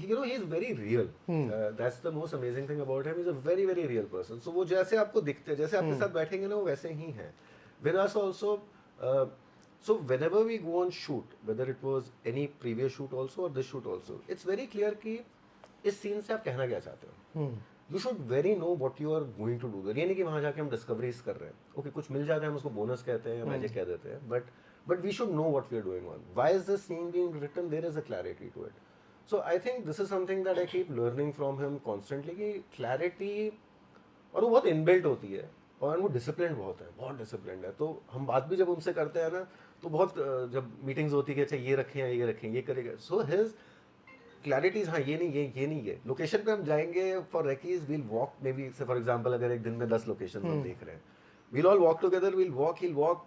you know, he's very real. That's the most amazing thing about him. He's a very very real person. So वो जैसे आपको दिखते हैं, जैसे आपके साथ बैठेंगे ना, वो वैसे ही हैं. With us also, so whenever we go on shoot, whether it was any previous shoot also or this shoot also, it's very clear कि इस सीन से आप कहना क्या चाहते हो. You should very know what you are going to do. ये नहीं कि वहाँ जाके हम डिस्कवरीज कर रहे हैं. Okay, कुछ मिल जाता है, हम उसको बोनस कहते हैं या मैजिक कह देते हैं, but we should know what we are doing on. Why is this scene being written? There is a clarity to it. So I think this is something that I keep learning from him constantly, कि clarity, और वो बहुत inbuilt होती है, और वो discipline बहुत है, बहुत डिसिप्लिन है. तो हम बात भी जब उनसे करते हैं ना, तो बहुत जब मीटिंग्स होती है कि अच्छा ये रखें या ये रखें, ये करेगा. सो हिज क्लैरिटीज, हाँ ये नहीं ये लोकेशन पे हम जाएंगे for recces, we'll walk, maybe से फॉर एग्जांपल अगर एक दिन में 10 लोकेशन हम देख रहे हैं, we'll all walk together, we'll walk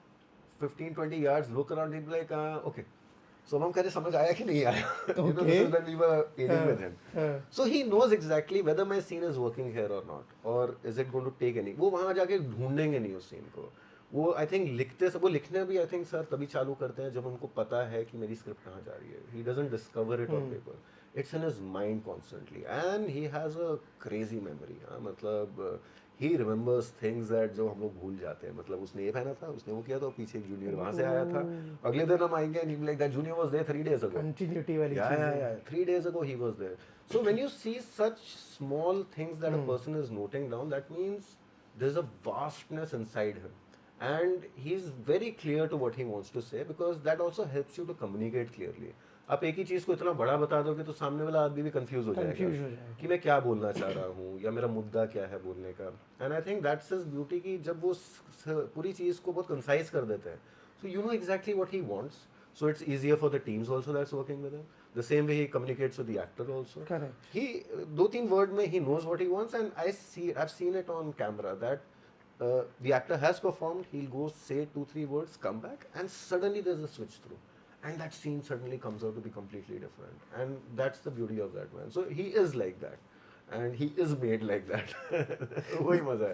15-20 yards, look around, he'll be like okay. So हम कह रहे समझ आया कि नहीं आया. You know, this is when we were aiding with him. So he knows exactly whether my scene is working here or not, or is it going to take any. वो वहाँ जाके ढूंढेंगे नहीं उस सीन को. वो आई थिंक लिखते सब, वो लिखने भी आई थिंक सर तभी चालू करते हैं जब उनको पता है कि मेरी स्क्रिप्ट कहाँ जा रही है. He doesn't discover it on paper, it's in his mind constantly, and he has a crazy memory. मतलब ही रिमेंबर्स थिंग्स दैट जो हम लोग भूल जाते हैं. मतलब उसने ये पहना था, उसने वो किया था, पीछे एक जूनियर वहाँ से आया था, अगले दिन हम आएंगे and like that junior was there 3 days ago. Continuity वाली Yeah, चीज़ yeah, है. yeah. 3 days ago he was there. So when you see such small things that a person is noting down, that means there's a vastness inside him. And he's very clear to what he wants to say, because that also helps you to communicate clearly. आप एक ही चीज़ को इतना बड़ा बता दोगे तो सामने वाला आदमी भी कंफ्यूज हो जाएगा कि मैं क्या बोलना चाह रहा हूँ या मेरा मुद्दा क्या है बोलने का. And I think that's his beauty, कि जब वो पूरी चीज़ को बहुत कंसाइज कर देते हैं, so you know exactly what he wants. So it's easier for the teams also that's working with him. The same way he communicates with the actor also. Correct. He 2-3 word mein he knows what he wants, and I've seen it on camera that the actor has performed, he'll go say 2-3 words, come back, and suddenly there's a switch through, and that scene suddenly comes out to be completely different, and that's the beauty of that man. So he is like that, and he is made like that. वही मजा है.